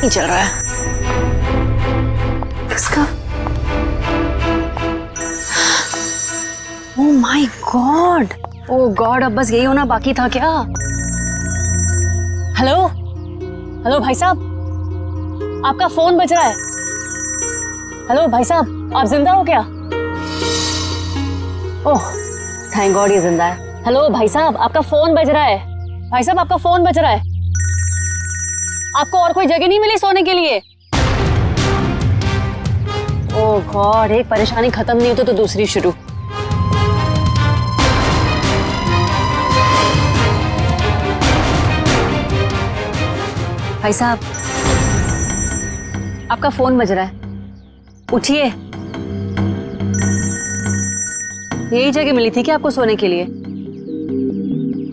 नहीं चल रहा है इसका। Oh my God, oh God, अब बस यही होना बाकी था क्या? हेलो हेलो भाई साहब, आपका फोन बज रहा है। हेलो भाई साहब, आप जिंदा हो क्या? ओह थैंक गॉड ये जिंदा है। हेलो भाई साहब, आपका फोन बज रहा है। भाई साहब आपका फोन बज रहा है। आपको और कोई जगह नहीं मिली सोने के लिए? ओह गॉड, एक परेशानी खत्म नहीं होती तो दूसरी शुरू। भाई साहब आपका फोन बज रहा है, उठिए। यही जगह मिली थी क्या आपको सोने के लिए?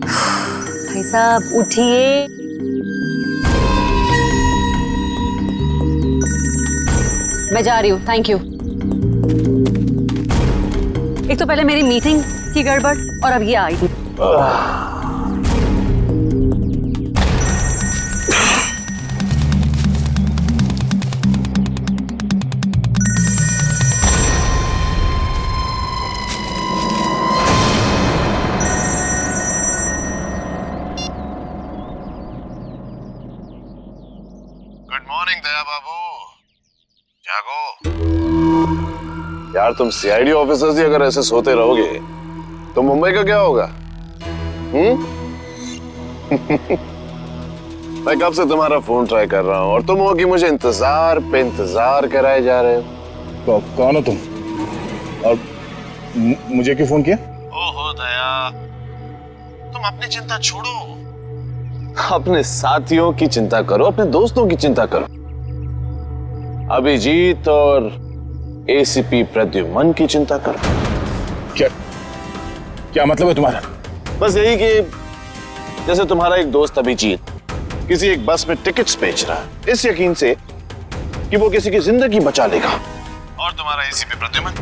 भाई साहब उठिए। मैं जा रही हूँ, थैंक यू। एक तो पहले मेरी मीटिंग की गड़बड़ और अब ये आई। गुड मॉर्निंग दया बाबू, जागो यार। तुम सीआईडी ऑफिसर्स ही अगर ऐसे सोते रहोगे तो मुंबई का क्या होगा? मैं कब से तुम्हारा फोन ट्राई कर रहा हूं और तुम हो कि मुझे इंतजार पे इंतजार कराए जा रहे हो। तो कौन हो तुम और मुझे क्यों फोन किया? ओहो दया, तुम अपनी चिंता छोड़ो, अपने साथियों की चिंता करो, अपने दोस्तों की चिंता करो। अभिजीत और एसीपी प्रद्युमन की चिंता करो। क्या क्या मतलब है तुम्हारा? बस यही कि जैसे तुम्हारा एक दोस्त अभिजीत किसी एक बस में टिकट्स बेच रहा है इस यकीन से कि वो किसी की जिंदगी बचा लेगा, और तुम्हारा एसीपी प्रद्युमन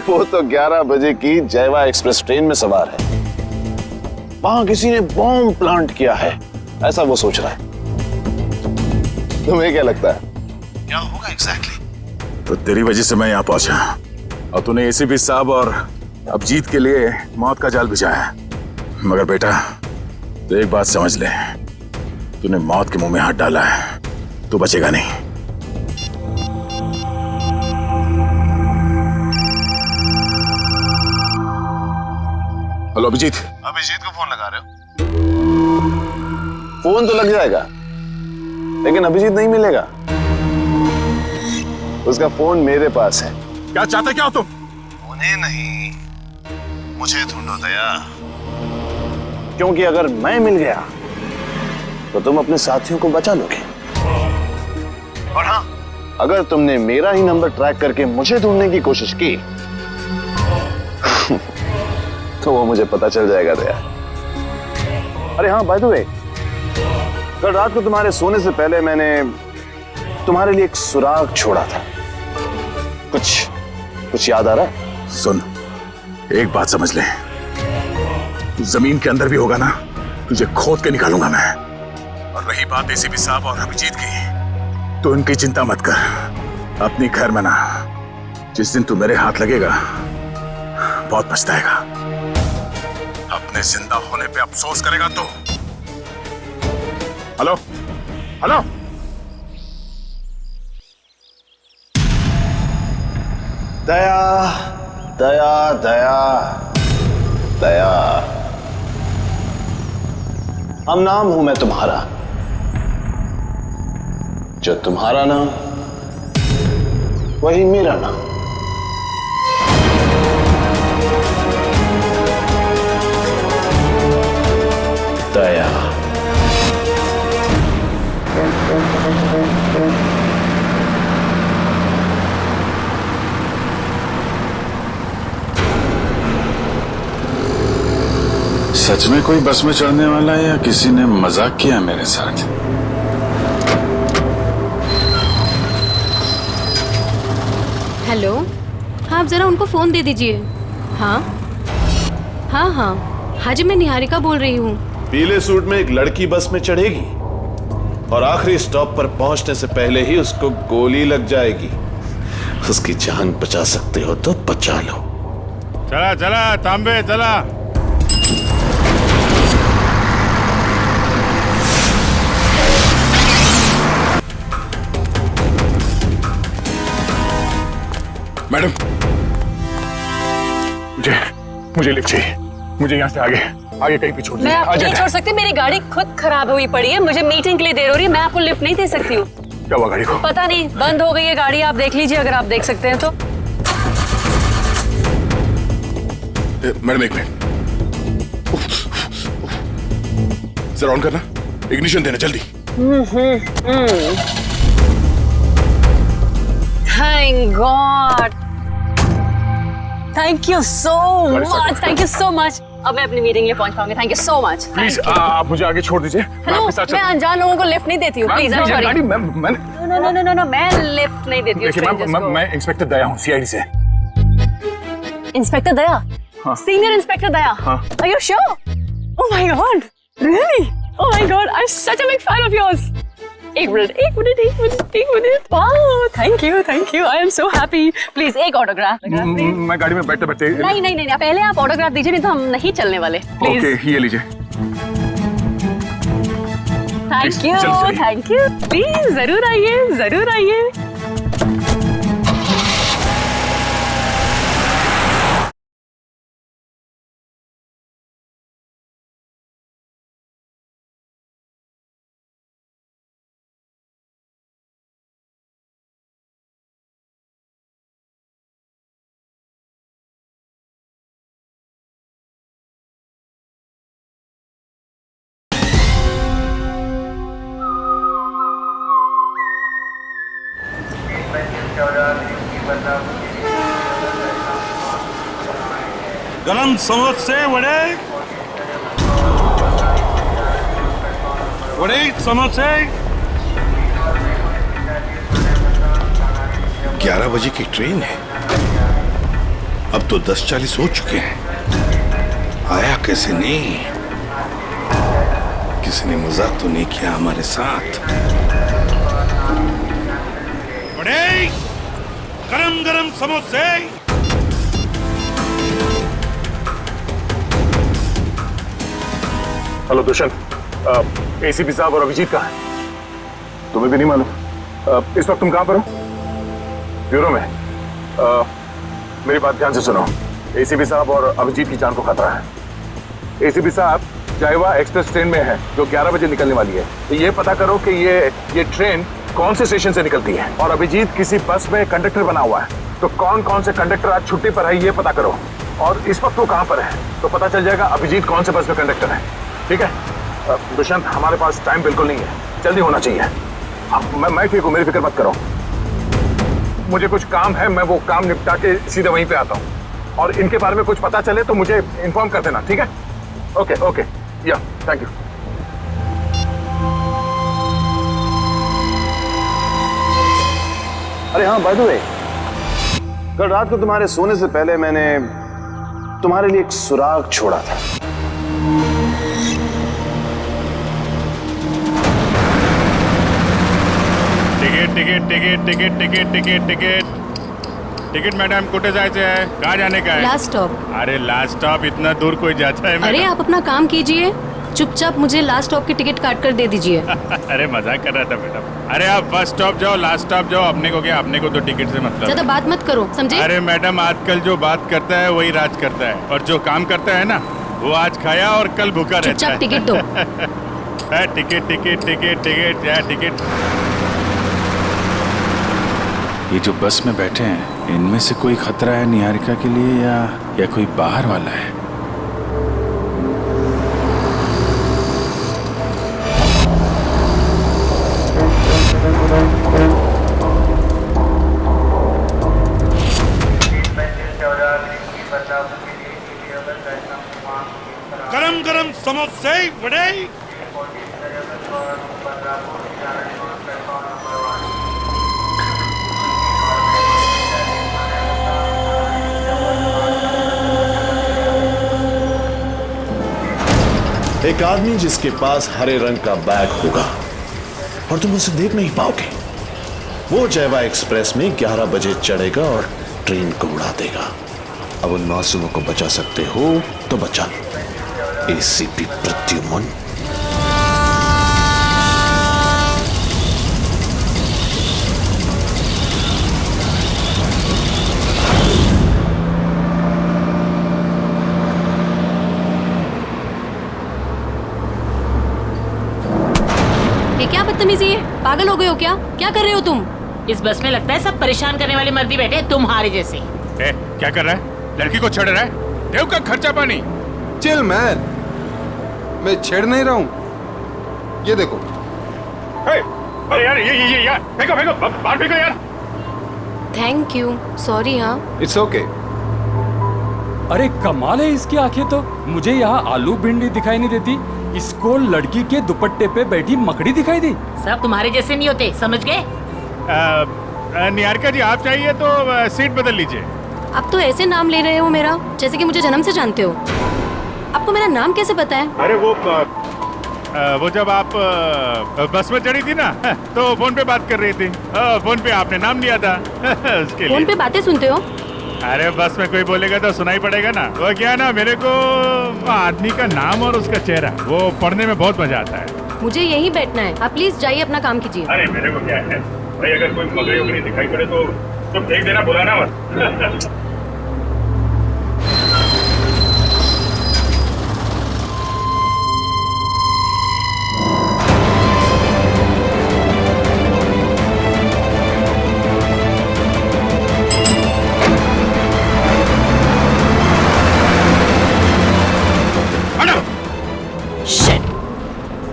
वो तो 11 बजे की जयवा एक्सप्रेस ट्रेन में सवार है, वहां किसी ने बॉम्ब प्लांट किया है ऐसा वो सोच रहा है। तुम्हें क्या लगता है क्या होगा एग्जैक्टली? तो तेरी वजह से मैं यहाँ पहुंचा और तूने एसीपी साहब और अभिजीत के लिए मौत का जाल बिछाया। मगर बेटा तो एक बात समझ ले, तूने मौत के मुंह में हाथ डाला है, तू बचेगा नहीं। हेलो अभिजीत। अभिजीत को फोन लगा रहे हो? फोन तो लग जाएगा लेकिन अभिजीत नहीं मिलेगा, उसका फोन मेरे पास है। क्या चाहते क्या हो तुम? उन्हें नहीं, मुझे ढूंढो दया, क्योंकि अगर मैं मिल गया तो तुम अपने साथियों को बचा लोगे, और हाँ अगर तुमने मेरा ही नंबर ट्रैक करके मुझे ढूंढने की कोशिश की तो वो मुझे पता चल जाएगा दया। अरे हाँ बाय द वे, कल रात को तुम्हारे सोने से पहले मैंने तुम्हारे लिए एक सुराग छोड़ा था, कुछ याद आ रहा है? सुन, एक बात समझ ले, तू जमीन के अंदर भी होगा ना, तुझे खोद के निकालूंगा मैं। और रही बात एसीपी साहब और अभिजीत की, तो इनकी चिंता मत कर, अपनी खैर मना। जिस दिन तू मेरे हाथ लगेगा बहुत पछताएगा, अपने जिंदा होने पे अफसोस करेगा तू। हेलो हेलो, दया दया दया दया, हम नाम हूं मैं तुम्हारा, जो तुम्हारा नाम वही मेरा नाम। दया। सच में कोई बस में चढ़ने वाला है या किसी ने मजाक किया मेरे साथ? हेलो, हाँ आप जरा उनको फोन दे दीजिए। हाँ हाँ हाँ हाँ जी, मैं निहारिका बोल रही हूँ। पीले सूट में एक लड़की बस में चढ़ेगी और आखिरी स्टॉप पर पहुंचने से पहले ही उसको गोली लग जाएगी। उसकी जान बचा सकते हो तो बचा लो। चला चला तांबे चला। मैडम, मुझे लिफ्ट चाहिए। मुझे यहाँ से आगे कहीं भी छोड़ दीजिए। मैं आपको नहीं छोड़ सकती, मेरी गाड़ी खुद खराब हुई पड़ी है, मुझे मीटिंग के लिए देर हो रही है, मैं आपको लिफ्ट नहीं दे सकती हूँ। क्या हुआ गाड़ी को? पता नहीं, बंद हो गई है गाड़ी, आप देख लीजिए अगर आप देख सकते हैं तो। मैडम एक मिनट, जरा ऑन करना, इग्निशन देना जल्दी। Thank God, thank you so much, thank you so much. अब मैं अपनी मीटिंग लिए पहुंच पाऊंगी। Thank you so much. Please आप मुझे आगे छोड़ दीजिए। हेलो, मैं अनजान लोगों को लिफ्ट नहीं देती हूँ, please. I am sorry. No, मैं लिफ्ट नहीं देती हूँ स्ट्रेंजर्स को। मैं इंस्पेक्टर दया हूँ, सीआईडी से। इंस्पेक्टर दया? हाँ। सीनियर इंस्पेक्टर दया? हाँ। Are you sure? Oh my God, really? Oh my God, I'm such a big fan of yours. एक minute. Wow, thank you. I am so happy. Please एक autograph. मैं गाड़ी में बैठते बैठते। नहीं, पहले आप ऑटोग्राफ दीजिए, नहीं तो हम नहीं चलने वाले। प्लीज। ओके, ये लीजिए। Thank you. प्लीज जरूर आइए। गरम समोसे वड़े समोसे। 11 बजे की ट्रेन है, अब तो 10:40 हो चुके हैं। आया कैसे नहीं? किसी ने मजाक तो नहीं किया हमारे साथ? वड़े गरम गरम समोसे। हेलो दुष्यंत, एसीपी साहब और अभिजीत कहाँ हैं? तुम्हें भी नहीं मालूम? इस वक्त तुम कहाँ पर हो? ब्यूरो में। मेरी बात ध्यान से सुनो। एसीपी साहब और अभिजीत की जान को खतरा है। एसीपी साहब जायवा एक्सप्रेस ट्रेन में है जो 11 बजे निकलने वाली है। तो ये पता करो कि ये ट्रेन कौन से स्टेशन से निकलती है। और अभिजीत किसी बस में कंडक्टर बना हुआ है, तो कौन से कंडक्टर आज छुट्टी पर है ये पता करो। और इस वक्त वो कहाँ पर है तो पता चल जाएगा अभिजीत कौन से बस में कंडक्टर है। ठीक है दुष्यंत, हमारे पास टाइम बिल्कुल नहीं है, जल्दी होना चाहिए। मैं ठीक हूँ, मेरी फिक्र मत करो। मुझे कुछ काम है, मैं वो काम निपटा के सीधे वहीं पे आता हूँ। और इनके बारे में कुछ पता चले तो मुझे इन्फॉर्म कर देना, ठीक है? ओके, या थैंक यू। अरे हाँ, बाय द वे, कल रात को तुम्हारे सोने से पहले मैंने तुम्हारे लिए एक सुराग छोड़ा था। टिकट मैडम, कुठे जायचे आहे? कहाँ जाने का है? Last stop. अरे लास्ट स्टॉप इतना दूर कोई जाता है? अरे आप अपना काम कीजिए, चुपचाप मुझे लास्ट स्टॉप की टिकट काट कर दे दीजिए। अरे मजाक कर रहा था मैडम। अरे आप फर्स्ट स्टॉप जाओ, लास्ट स्टॉप जाओ, अपने को क्या, अपने को तो टिकट से मतलब। ज्यादा बात मत करो, समझे? अरे मैडम, आजकल जो बात करता है वही राज करता है, और जो काम करता है ना वो आज खाया और कल भूखा रहता है। चुपचाप टिकट दो। टिकट। ये जो बस में बैठे हैं, इनमें से कोई खतरा है निहारिका के लिए या कोई बाहर वाला है? गरम गरम समोसे वड़े। एक आदमी जिसके पास हरे रंग का बैग होगा और तुम उसे देख नहीं पाओगे। वो जयवा एक्सप्रेस में 11 बजे चढ़ेगा और ट्रेन को उड़ा देगा। अब उन मासूमों को बचा सकते हो तो बचा लो। एसीपी प्रद्युमन। ये क्या बदतमीजी है? पागल हो गए हो क्या? क्या कर रहे हो तुम? इस बस में लगता है सब परेशान करने वाले मर्दी बैठे हैं, तुम्हारे जैसे। क्या कर रहा है? लड़की को छेड़ रहा है? देव का खर्चा पानी। चिल मैन, मैं छेड़ नहीं रहा हूँ। ये देखो। अरे यार ये यार फेंको फेंको बाहर फेंको यार। Thank you. सॉरी। हाँ इट्स ओके। अरे कमाल है इसकी आंखें तो। मुझे यहाँ आलू भिंडी दिखाई नहीं देती, इसको लड़की के दुपट्टे पे बैठी मकड़ी दिखाई दी। सब तुम्हारे जैसे नहीं होते, समझ गए? निहारिका जी आप चाहिए तो सीट बदल लीजिए। आप तो ऐसे नाम ले रहे हो मेरा जैसे कि मुझे जन्म से जानते हो। आपको मेरा नाम कैसे पता है? अरे वो जब आप बस में चढ़ी थी ना तो फोन पे बात कर रही थी। फोन पे आपने नाम लिया था उसके लिए। फोन पे बातें सुनते हो? अरे बस में कोई बोलेगा तो सुनाई पड़ेगा ना। वो क्या है ना, मेरे को आदमी का नाम और उसका चेहरा वो पढ़ने में बहुत मजा आता है। मुझे यहीं बैठना है। आप प्लीज जाइए, अपना काम कीजिए। अरे मेरे को क्या है भाई, अगर कोई मकड़ी उकड़ी दिखाई पड़े तो फेंक देना, बुलाना मत।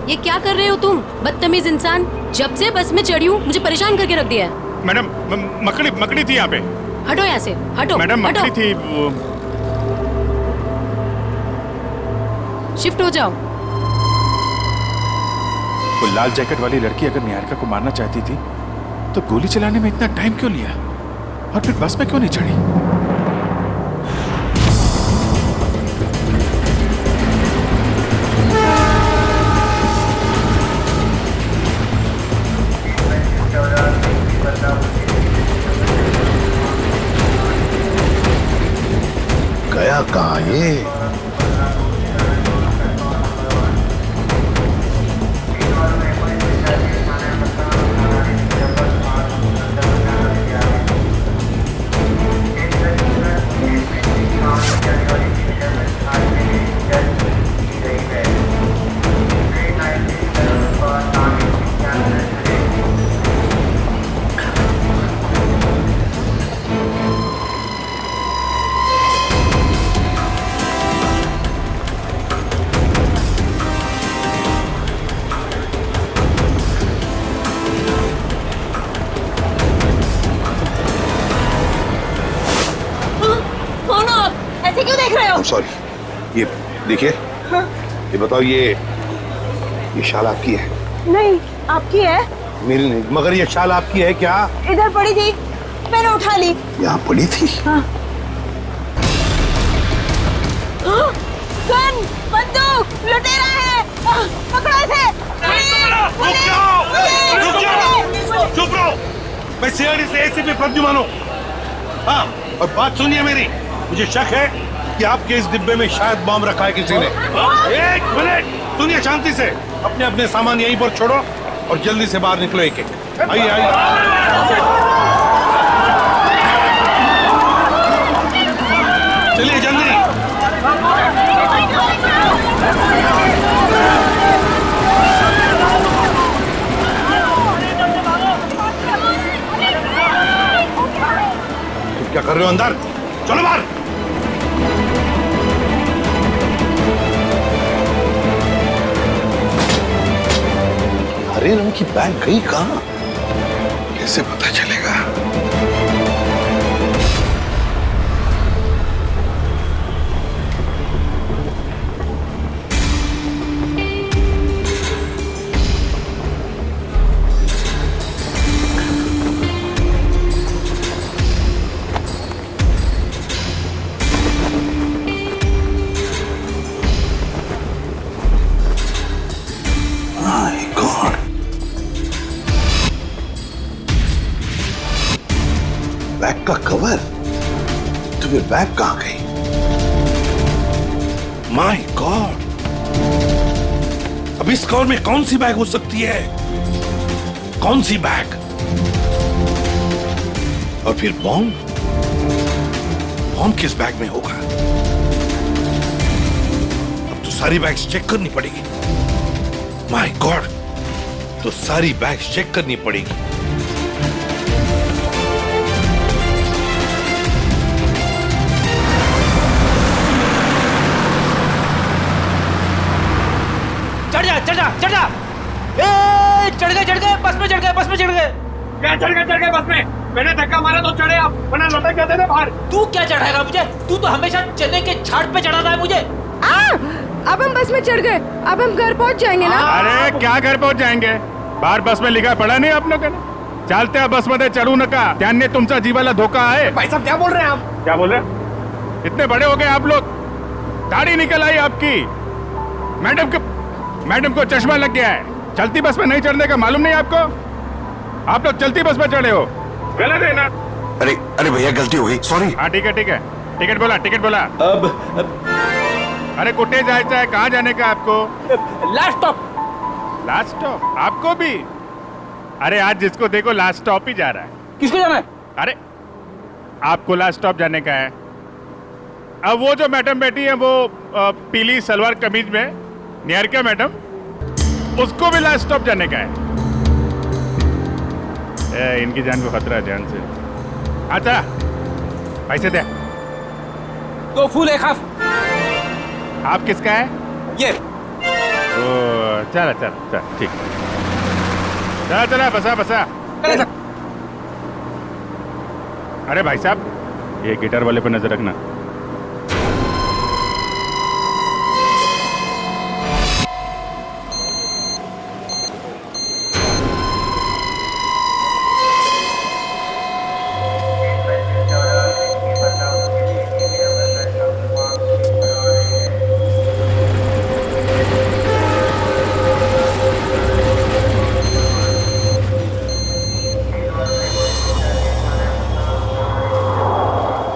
ये क्या कर रहे हो तुम, बदतमीज इंसान? जब से बस में चढ़ी हूँ मुझे परेशान करके रख दिया है। मैडम मकड़ी थी यहाँ पे। हटो यहाँ से, हटो। मैडम हटो। मकड़ी थी वो। शिफ्ट हो जाओ। वो लाल जैकेट वाली लड़की अगर निहारिका को मारना चाहती थी तो गोली चलाने में इतना टाइम क्यों लिया, और फिर बस में क्यों नहीं चढ़ी? गया कहाँ ये? सॉरी, ये देखिए। हाँ? ये बताओ, ये शाल आपकी है? नहीं, आपकी है? मेरी नहीं, मगर ये शाल आपकी है क्या? इधर पड़ी थी, मैंने उठा ली। यहाँ पड़ी थी? हाँ। गन, बंदूक, लुटेरा है, पकड़ो इसे। चुप रहो। मैं सीआईडी से एसीपी प्रद्युमन हूँ। हाँ, और बात सुनिए मेरी। मुझे शक है कि आपके इस डिब्बे में शायद बम रखा है किसी ने। एक मिनट सुनिए शांति से। अपने अपने सामान यहीं पर छोड़ो और जल्दी से बाहर निकलो। एक एक आइए आइए। चलिए जल्दी। तुम क्या कर रहे हो अंदर? चलो बाहर। हरे रंग की बैग गई कहाँ? कैसे पता चलेगा? तो फिर बैग कहां गई? माय गॉड, अब इस कार में कौन सी बैग हो सकती है? कौन सी बैग? और फिर बॉम्ब? बॉम्ब किस बैग में होगा? अब तो सारी बैग्स चेक करनी पड़ेगी। माय गॉड, तो सारी बैग्स चेक करनी पड़ेगी। चढ़ जा ए चढ़ गए बस में चढ़ गए क्या चढ़ गए बस में? मैंने धक्का मारा तो चढ़े आप, वरना लटक जाते थे बाहर। तू क्या चढ़ाएगा मुझे? तू तो हमेशा चने के झाड़ पे चढ़ाता है मुझे। अब हम बस में चढ़ गए, अब हम घर पहुंच जाएंगे ना? अरे क्या घर पहुंच जाएंगे? बाहर बस में लिखा पड़ा नहीं आप लोगों ने? चालते बस मध्ये चढू नका, त्यांनी तुमचा जीवाला धोका है। भाई साहब क्या बोल रहे हैं आप? क्या बोल रहे? इतने बड़े हो गए आप लोग, दाढ़ी निकल आई आपकी। मैडम को चश्मा लग गया है। चलती बस में नहीं चढ़ने का मालूम नहीं आपको? आप लोग चलती बस में चढ़े हो, गलत है ना? अरे भैया गलती हो गई, सॉरी। हाँ ठीक है। टिकट बोला। अब अरे कुटे जायचं है, कहाँ जाने का आपको? लास्ट स्टॉप आपको भी? अरे आज जिसको देखो लास्ट स्टॉप ही जा रहा है। किसको जाना है? अरे आपको लास्ट स्टॉप जाने का है। अब वो जो मैडम बैठी है वो पीली सलवार कमीज में, निहारिका मैडम, उसको भी लास्ट स्टॉप जाने का है। इनकी जान को खतरा है, ध्यान से। अच्छा पैसे दे। 2 फूल 1 हाफ। आप किसका है? ये। ओ चला ठीक। चला बसा। अरे भाई साहब, ये गिटार वाले पे नजर रखना।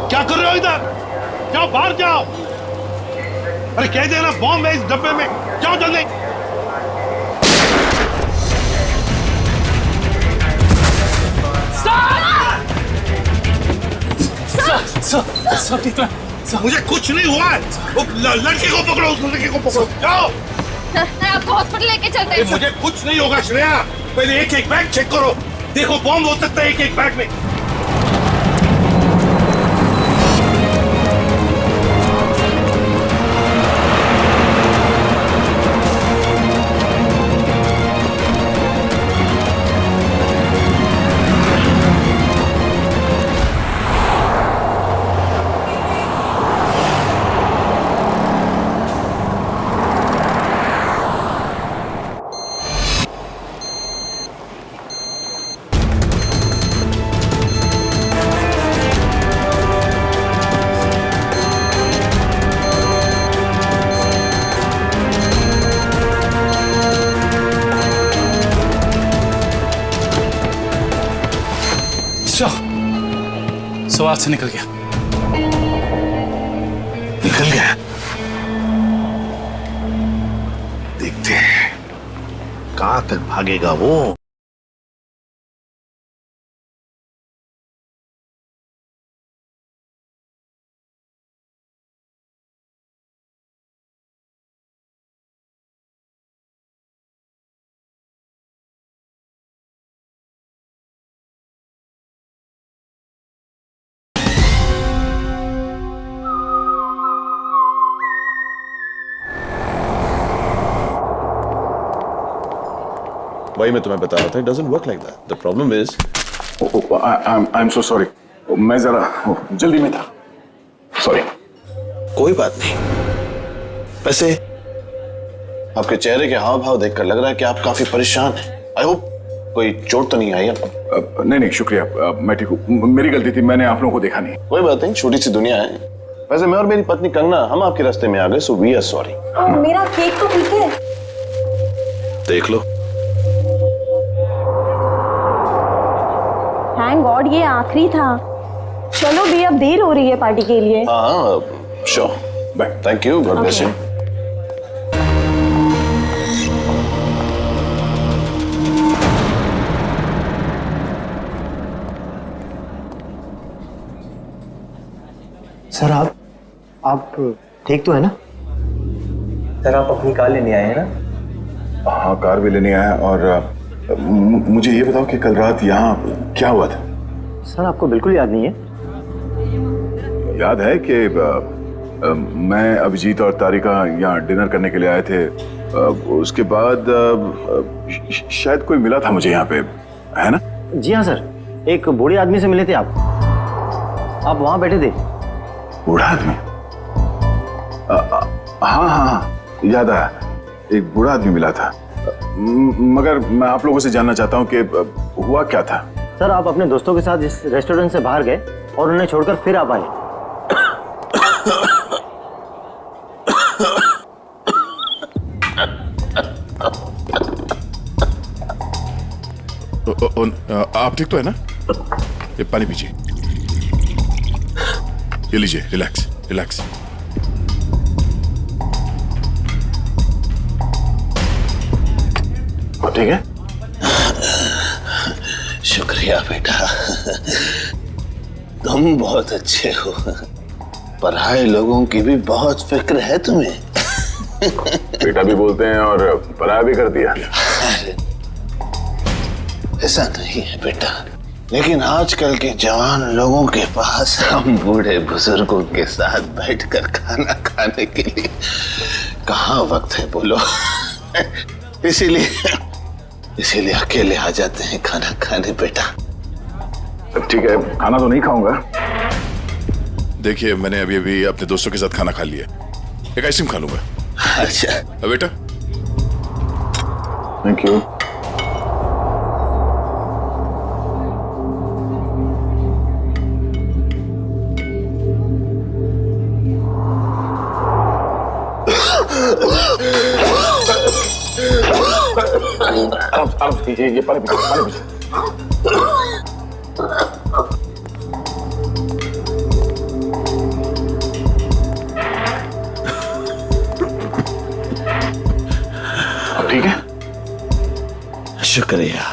क्या कर रहे हो इधर? जाओ बाहर जाओ। अरे कह देना बॉम्ब है इस डब्बे में, जाओ जल्दी। सब ठीक है? मुझे कुछ नहीं हुआ है। वो लड़की को पकड़ो, उस लड़की को पकड़ो, जाओ। आपको हॉस्पिटल लेके चलते हैं। मुझे कुछ नहीं होगा श्रेया, पहले एक बैग चेक करो। देखो बॉम्ब हो सकता है एक बैग में। सवाल से निकल गया। देखते हैं कहां तक भागेगा वो। वही मैं तुम्हें बता रहा था, it doesn't work like that. The problem is I'm so sorry. मैं जरा जल्दी में था, सॉरी। कोई बात नहीं। वैसे आपके चेहरे के हाव भाव देखकर लग रहा है कि आप काफी परेशान हैं। आई होप कोई चोट तो नहीं आई आपको? नहीं शुक्रिया, मैं ठीक हूँ। मेरी गलती थी, मैंने आप लोगों को देखा नहीं। कोई बात नहीं, छोटी सी दुनिया है। वैसे मैं और मेरी पत्नी कंगना हम आपके रास्ते में आ गए, सो वी आर सॉरी। मेरा केक तो ठीक है। देख लो। थैंक गॉड ये आखिरी था। चलो भी, अब देर हो रही है पार्टी के लिए। हाँ sure, bye, thank you, God bless you. Sir आप ठीक तो है ना? सर आप अपनी कार लेने आए हैं ना? हाँ, कार भी लेने आया। और मुझे ये बताओ कि कल रात यहाँ क्या हुआ था? सर आपको बिल्कुल याद नहीं है? याद है कि मैं, अभिजीत और तारिका यहाँ डिनर करने के लिए आए थे। उसके बाद शायद कोई मिला था मुझे यहाँ पे, है ना? जी हाँ सर, एक बूढ़े आदमी से मिले थे आप वहाँ बैठे थे। बूढ़ा आदमी? हाँ, याद आया, एक बूढ़ा आदमी मिला था। मगर मैं आप लोगों से जानना चाहता हूँ कि हुआ क्या था? सर आप अपने दोस्तों के साथ इस रेस्टोरेंट से बाहर गए और उन्हें छोड़कर फिर आप आए। आप ठीक तो है ना? ये पानी पीजिए, ये लीजिए, रिलैक्स रिलैक्स। ठीक है? शुक्रिया बेटा, तुम बहुत अच्छे हो। पराए लोगों की भी बहुत फिक्र है तुम्हें। बेटा भी बोलते हैं और पराया भी कर दिया। ऐसा नहीं है बेटा, लेकिन आजकल के जवान लोगों के पास हम बूढ़े बुजुर्गों के साथ बैठकर खाना खाने के लिए कहाँ वक्त है बोलो। इसीलिए अकेले आ जाते हैं खाना खाने बेटा। ठीक है, खाना तो नहीं खाऊंगा। देखिए, मैंने अभी अभी अपने दोस्तों के साथ खाना खा लिया, एक आइसक्रीम खा लूंगा। अच्छा बेटा, थैंक यू। आराम से कीजिए, ये पानी पीजिए। अब ठीक है? शुक्रिया।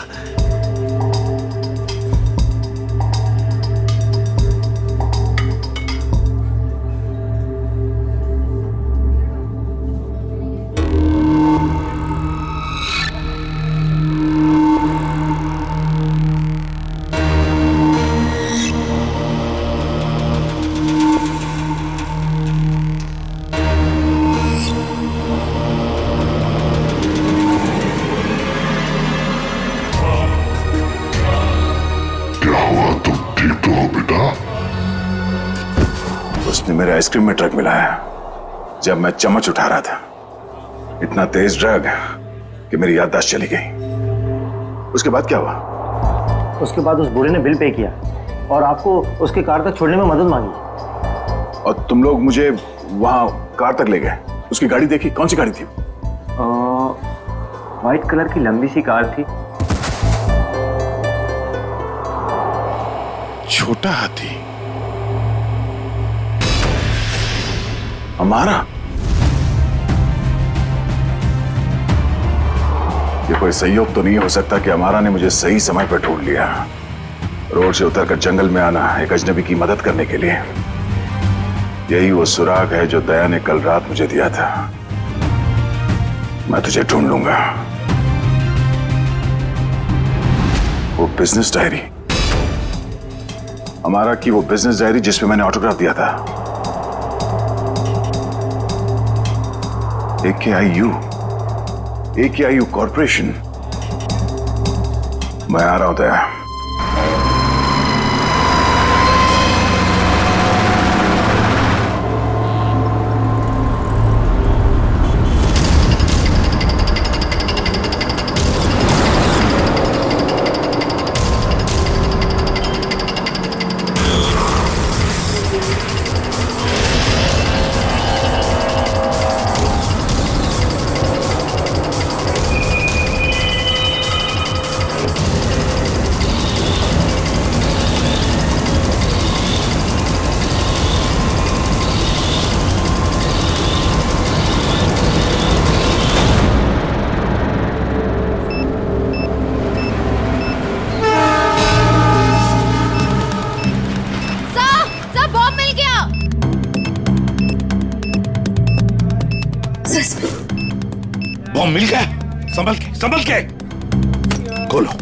उसने मेरे आइसक्रीम में ड्रग मिलाया जब मैं चम्मच उठा रहा था। इतना तेज ड्रग कि मेरी याददाश्त चली गई। उसके बाद क्या हुआ? उसके बाद उस बूढ़े ने बिल पे किया और आपको उसके कार तक छोड़ने में मदद मांगी। और तुम लोग मुझे वहां कार तक ले गए। उसकी गाड़ी देखी? कौन सी गाड़ी थी? व्हाइट कलर की लंबी सी कार थी। छोटा हाथी? हमारा? ये कोई संयोग तो नहीं हो सकता कि हमारा ने मुझे सही समय पर ढूंढ लिया। रोड से उतरकर जंगल में आना एक अजनबी की मदद करने के लिए, यही वो सुराग है जो दया ने कल रात मुझे दिया था। मैं तुझे ढूंढ लूंगा। वो बिजनेस डायरी, हमारा की वो बिजनेस डायरी जिसमें मैंने ऑटोग्राफ दिया था। AKIU corporation. मैं आ रहा हूं दया। बॉम्ब मिल गया? संभल के खोलो।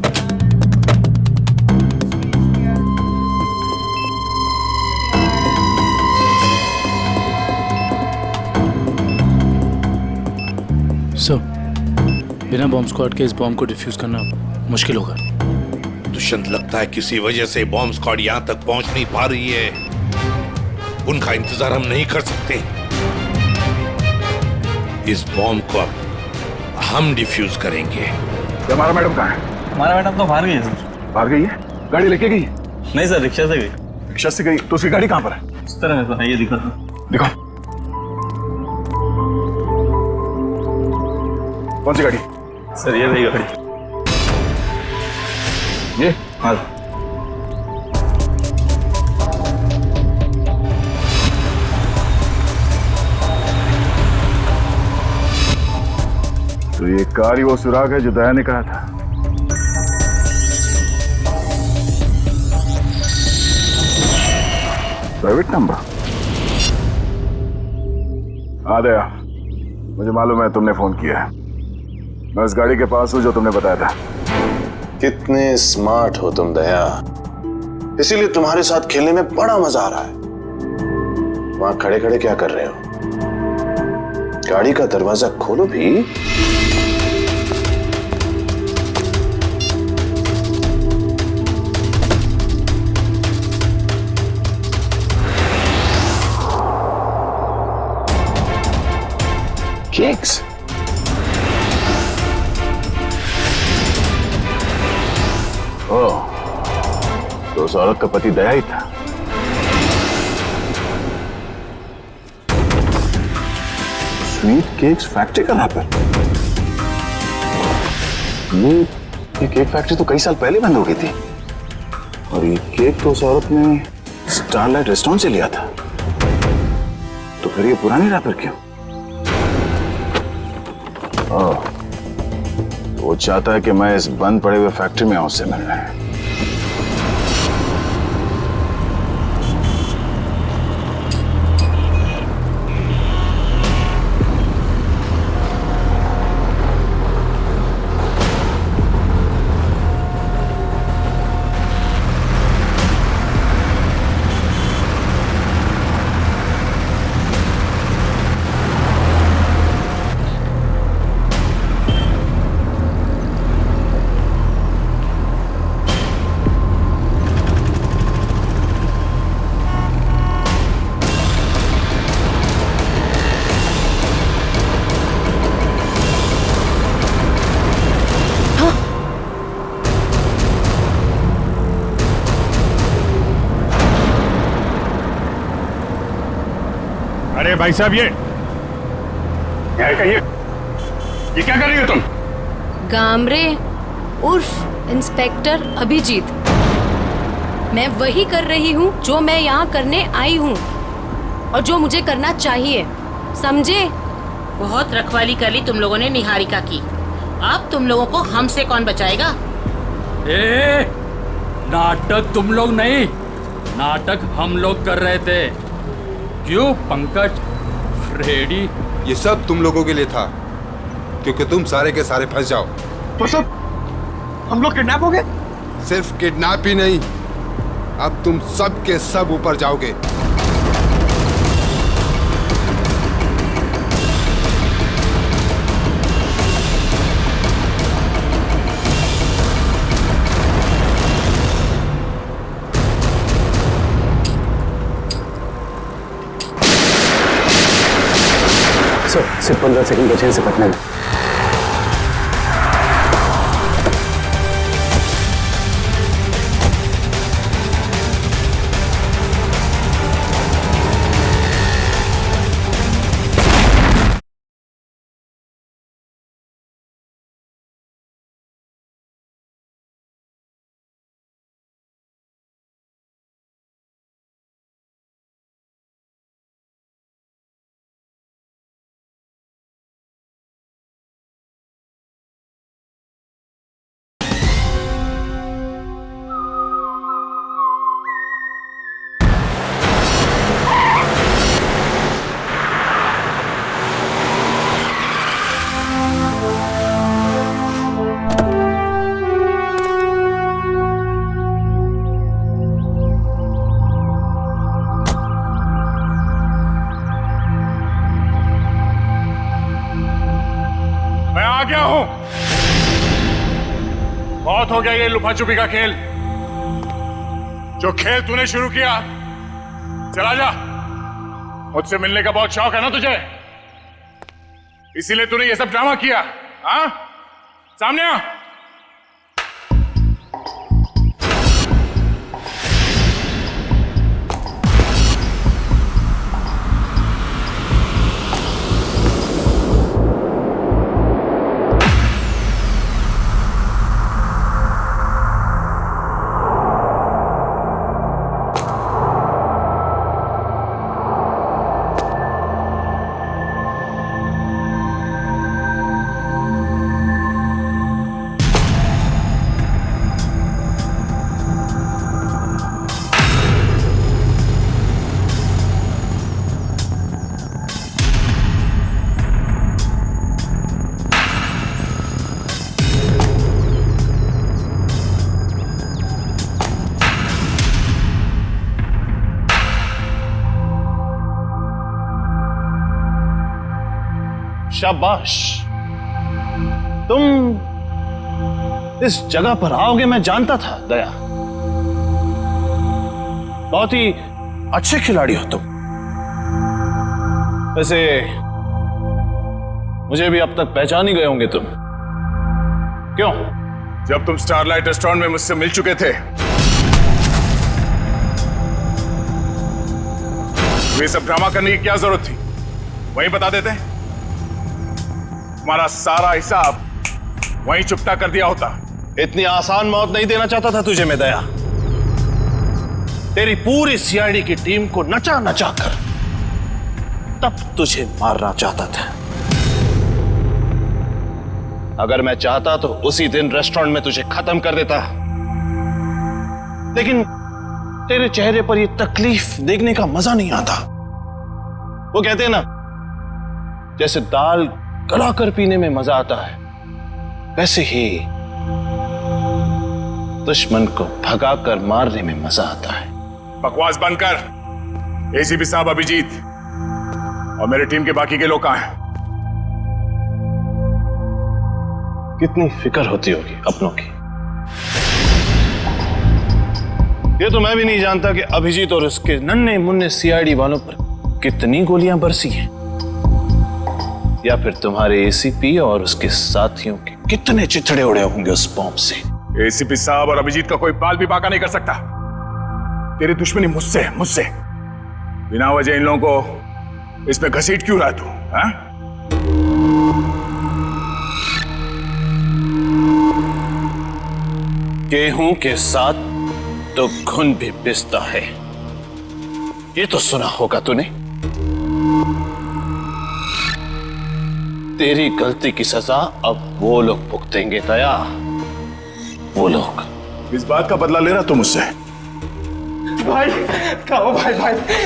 सर, बिना बॉम्ब स्क्वाड के इस बॉम्ब को डिफ्यूज करना मुश्किल होगा। दुष्यंत, लगता है किसी वजह से बॉम्ब स्क्वाड यहां तक पहुंच नहीं पा रही है। उनका इंतजार हम नहीं कर सकते। इस बॉम्ब को अब हम डिफ्यूज करेंगे। हमारा मैडम कहाँ है? हमारा मैडम तो बाहर गई है सर। बाहर गई है? गाड़ी लेके गई? नहीं सर, रिक्शा से गई। रिक्शा से गई? तो उसकी गाड़ी कहाँ पर है? इस तरह है, ये दिखा था। दिखाओ। कौन सी गाड़ी? सर ये रही गाड़ी। ये? हाँ। तो ये कार ही वो सुराग है जो दया ने कहा था। Private number? हाँ दया, मुझे मालूम है तुमने फोन किया है। मैं उस गाड़ी के पास हूं जो तुमने बताया था। कितने स्मार्ट हो तुम दया, इसीलिए तुम्हारे साथ खेलने में बड़ा मजा आ रहा है। वहां खड़े खड़े क्या कर रहे हो? गाड़ी का दरवाजा खोलो भी। केक्स? ओह, तो उस औरत का पति दया ही था। स्वीट केक्स फैक्ट्री का रैपर? ये केक फैक्ट्री तो कई साल पहले बंद हो गई थी, और ये केक तो उस औरत ने स्टारलाइट रेस्टोरेंट से लिया था। तो फिर ये पुराने रैपर क्यों? ओह, वो चाहता है कि मैं इस बंद पड़े हुए फैक्ट्री में आऊं उससे मिलने। अरे भाई साहब, ये क्या कर रही हो तुम? गामरे उर्फ इंस्पेक्टर अभिजीत, मैं वही कर रही हूँ जो मैं यहाँ करने आई हूँ और जो मुझे करना चाहिए, समझे? बहुत रखवाली कर ली तुम लोगों ने निहारिका की। अब तुम लोगों को हमसे कौन बचाएगा? ए, नाटक तुम लोग नहीं, नाटक हम लोग कर रहे थे। क्यों पंकज, फ्रेडी? ये सब तुम लोगों के लिए था, क्योंकि तुम सारे के सारे फंस जाओ। तो सब हम लोग किडनैप हो गए? सिर्फ किडनैप ही नहीं, अब तुम सब के सब ऊपर जाओगे। सर, सिर्फ 15 सेकंड बचे हैं इसे पकड़ने में। गया हूं। बहुत हो गया ये लुका छुपी का खेल। जो खेल तूने शुरू किया, चला जा। मुझसे मिलने का बहुत शौक है ना तुझे, इसीलिए तूने ये सब ड्रामा किया। हाँ, सामने आ। शाबाश, तुम इस जगह पर आओगे मैं जानता था दया। बहुत ही अच्छे खिलाड़ी हो तुम। वैसे मुझे भी अब तक पहचान ही गए होंगे तुम। क्यों? जब तुम स्टारलाइट रेस्टोरेंट में मुझसे मिल चुके थे, ये सब ड्रामा करने की क्या जरूरत थी? वहीं बता देते, तुम्हारा सारा हिसाब वहीं चुपता कर दिया होता। इतनी आसान मौत नहीं देना चाहता था तुझे मैं दया। तेरी पूरी सीआईडी की टीम को नचा नचा कर तब तुझे मारना चाहता था। अगर मैं चाहता तो उसी दिन रेस्टोरेंट में तुझे खत्म कर देता, लेकिन तेरे चेहरे पर यह तकलीफ देखने का मजा नहीं आता। वो कहते हैं ना, जैसे दाल गलाकर पीने में मजा आता है, वैसे ही दुश्मन को भगाकर मारने में मजा आता है। बकवास बंद कर। एसीपी साहब अभिजीत और मेरी टीम के बाकी के लोग कहां हैं? कितनी फिक्र होती होगी अपनों की। ये तो मैं भी नहीं जानता कि अभिजीत और उसके नन्हे मुन्ने सीआईडी वालों पर कितनी गोलियां बरसी हैं, या फिर तुम्हारे एसीपी और उसके साथियों के कितने चिथड़े उड़े होंगे उस बॉम्ब से। एसीपी साहब और अभिजीत का कोई बाल भी बाका नहीं कर सकता। तेरी दुश्मनी मुझसे मुझसे बिना वजह इन लोगों को इसमें घसीट क्यों रहा तू? हाँ? गेहूं के साथ तो घुन भी पिसता है, ये तो सुना होगा तूने। तेरी गलती की सजा अब वो लोग भुगतेंगे दया, वो लोग। इस बात का बदला ले रहा तू मुझसे? भाई कहो भाई,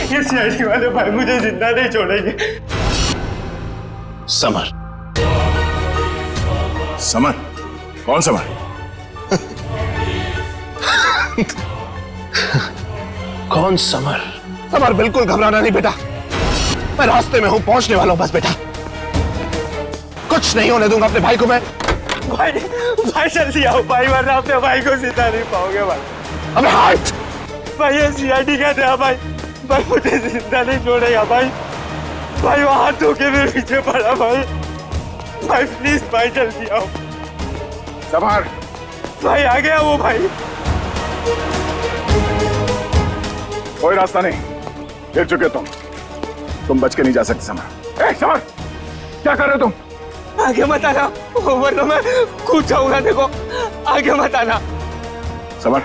ये सीआईडी वाले भाई मुझे जिंदा नहीं छोड़ेंगे। समर। समर? कौन समर? कौन समर? समर, बिल्कुल घबराना नहीं बेटा, मैं रास्ते में हूं, पहुंचने वाला हूं बस बेटा। कुछ नहीं होने दूंगा अपने भाई को मैं। भाई जल्दी आओ भाई, वरना अपने भाई को जिंदा नहीं पाओगे भाई। अबे हाथ! भाई ये सीआईडी का था भाई मुझे जिंदा नहीं छोड़ेगा भाई। वो हाथ धो के मेरे पीछे पड़ा भाई प्लीज भाई जल्दी आओ। समर! भाई आ गया वो भाई। कोई रास्ता नहीं, गिर चुके तुम बच के नहीं जा सकते समर। समर, क्या कर रहे हो तुम? आगे मत आना, वरना मैं कूद जाऊंगा। देखो आगे मत आना। समर,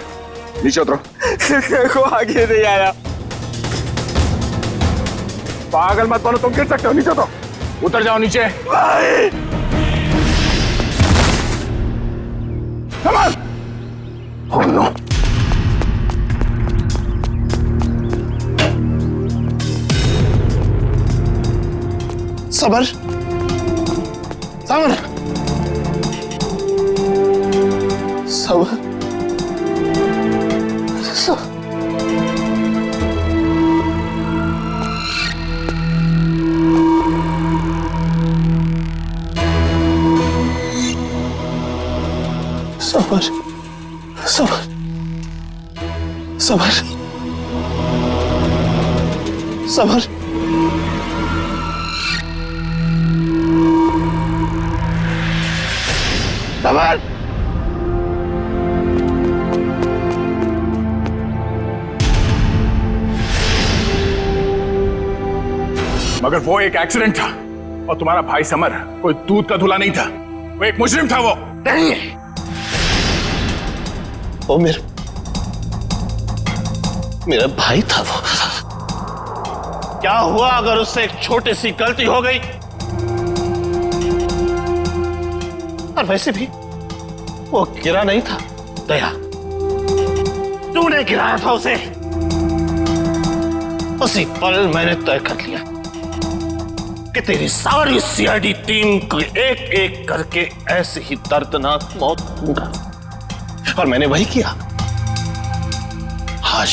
नीचे उतरो। देखो आगे नहीं आया। पागल मत बनो, तुम गिर सकते हो। नीचे उतरो, उतर जाओ नीचे। भाई! Summer! Oh no! Summer! Summer! Summer! सबर सबर सबर सबर। सबर। मगर वो एक एक्सीडेंट था और तुम्हारा भाई समर कोई दूध का धुला नहीं था, वो एक मुजरिम था। वो नहीं, वो मेरा भाई था। वो क्या हुआ अगर उससे एक छोटी सी गलती हो गई? और वैसे भी वो गिरा नहीं था दया, तूने गिराया था उसे। उसी पल मैंने तय कर लिया कि तेरी सारी सीआईडी टीम को एक एक करके ऐसे ही दर्दनाक मौत दूंगा, और मैंने वही किया। आज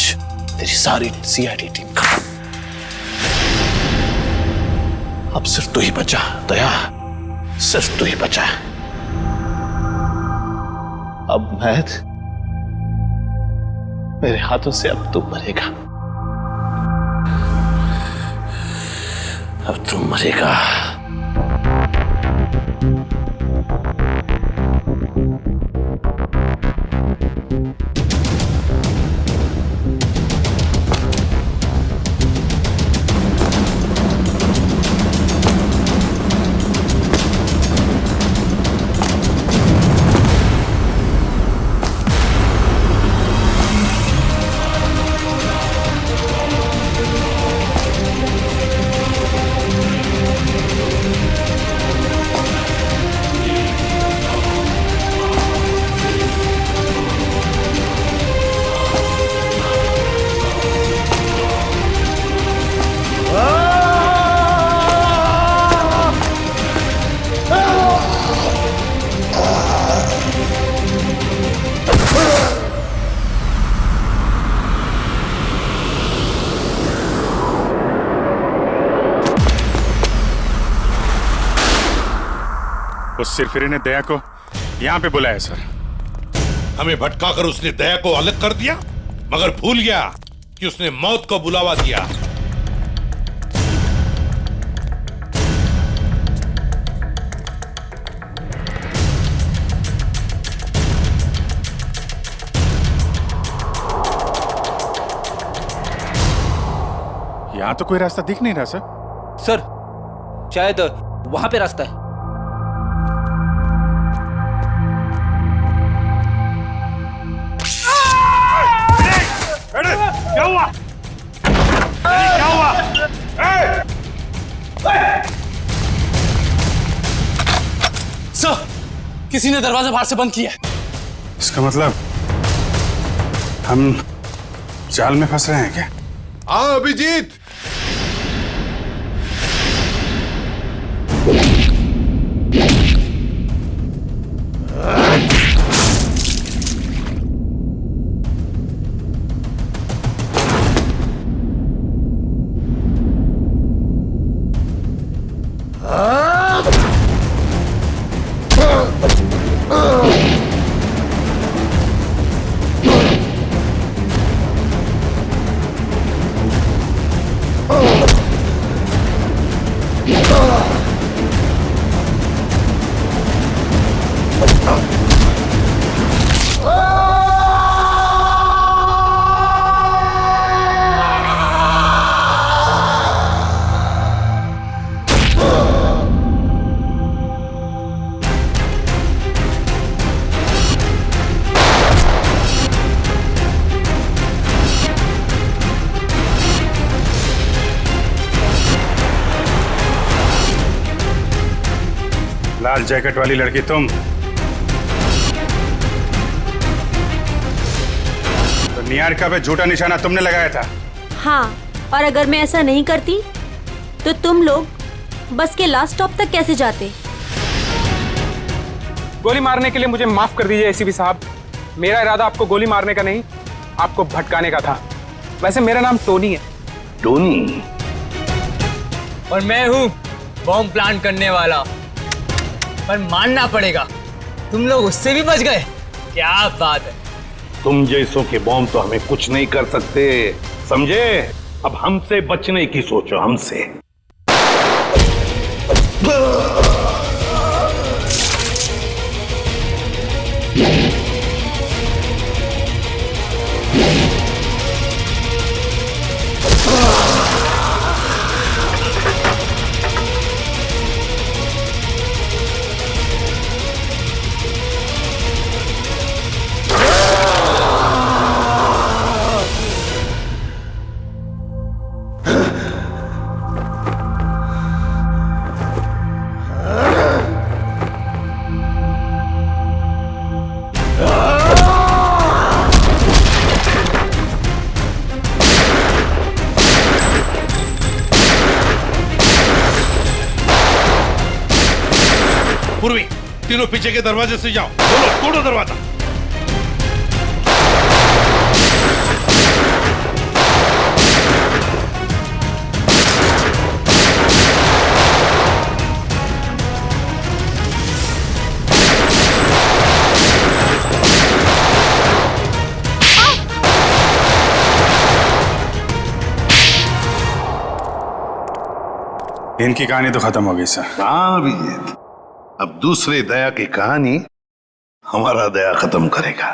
तेरी सारी सीआईडी टीम खत्म, अब सिर्फ तू ही बचा दया, सिर्फ तू ही बचा। अब महद मेरे हाथों से अब तू मरेगा, अब तू मरेगा। उस सिरफिरे ने दया को यहां पे बुलाया सर। हमें भटकाकर उसने दया को अलग कर दिया, मगर भूल गया कि उसने मौत को बुलावा दिया। यहां तो कोई रास्ता दिख नहीं रहा सर। सर शायद वहां पे रास्ता है। क्या हुआ? क्या हुआ? सर, किसी ने दरवाजा बाहर से बंद किया है। इसका मतलब हम जाल में फंस रहे हैं क्या? हाँ अभिजीत, लाल जैकेट वाली लड़की तुम, तो निहारिका पे झूठा निशाना तुमने लगाया था। हाँ, और अगर मैं ऐसा नहीं करती तो तुम लोग बस के लास्ट स्टॉप तक कैसे जाते? गोली मारने के लिए मुझे माफ कर दीजिए एसीपी साहब। मेरा इरादा आपको गोली मारने का नहीं, आपको भटकाने का था। वैसे मेरा नाम टोनी है। टोनी? और मैं हूँ बॉम्ब प्लांट करने वाला। पर मानना पड़ेगा, तुम लोग उससे भी बच गए। क्या बात है। तुम जैसों के बॉम्ब तो हमें कुछ नहीं कर सकते, समझे? अब हमसे बचने की सोचो, हमसे। पूर्वी, तीनों पीछे के दरवाजे से जाओ। बोलो, तोड़ो दरवाजा। इनकी कहानी तो खत्म हो गई सर। हाँ अभिजीत, अब दूसरे दया की कहानी हमारा दया खत्म करेगा।